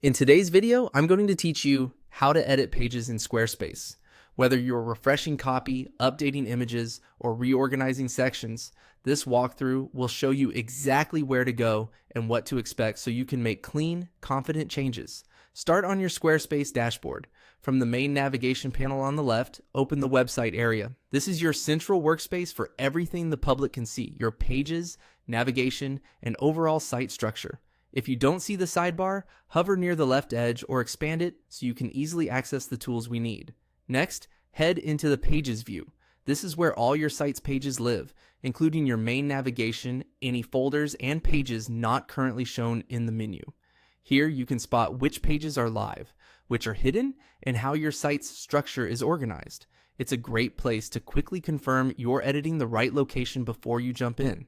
In today's video, I'm going to teach you how to edit pages in Squarespace. Whether you're refreshing copy, updating images, or reorganizing sections, this walkthrough will show you exactly where to go and what to expect so you can make clean, confident changes. Start on your Squarespace dashboard. From the main navigation panel on the left, open the website area. This is your central workspace for everything the public can see: your pages, navigation, and overall site structure. If you don't see the sidebar, hover near the left edge or expand it so you can easily access the tools we need. Next, head into the Pages view. This is where all your site's pages live, including your main navigation, any folders, and pages not currently shown in the menu. Here you can spot which pages are live, which are hidden, and how your site's structure is organized. It's a great place to quickly confirm you're editing the right location before you jump in.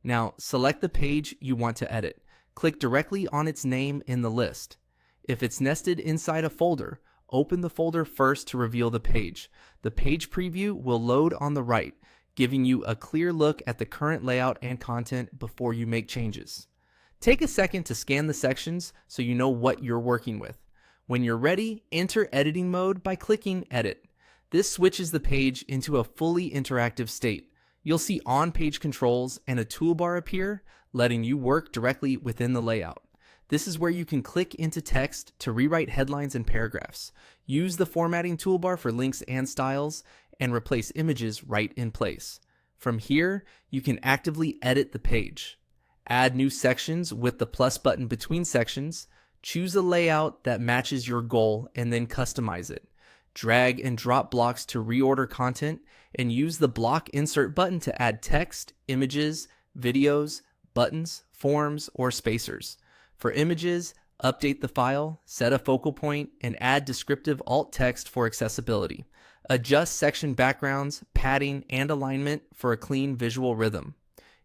Now, select the page you want to edit. Click directly on its name in the list. If it's nested inside a folder, open the folder first to reveal the page. The page preview will load on the right, giving you a clear look at the current layout and content before you make changes. Take a second to scan the sections so you know what you're working with. When you're ready, enter editing mode by clicking Edit. This switches the page into a fully interactive state. You'll see on-page controls and a toolbar appear, letting you work directly within the layout. This is where you can click into text to rewrite headlines and paragraphs, use the formatting toolbar for links and styles, and replace images right in place. From here, you can actively edit the page. Add new sections with the plus button between sections, choose a layout that matches your goal, and then customize it. Drag and drop blocks to reorder content, and use the block insert button to add text, images, videos, buttons, forms, or spacers. For images, update the file, set a focal point, and add descriptive alt text for accessibility. Adjust section backgrounds, padding, and alignment for a clean visual rhythm.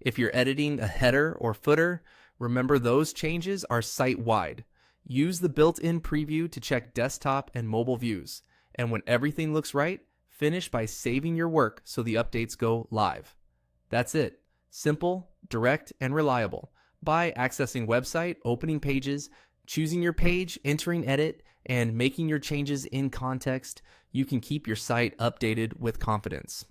If you're editing a header or footer, remember those changes are site-wide. Use the built-in preview to check desktop and mobile views. And when everything looks right, finish by saving your work so the updates go live. That's it. Simple, direct, and reliable. By accessing website, opening pages, choosing your page, entering edit, and making your changes in context, you can keep your site updated with confidence.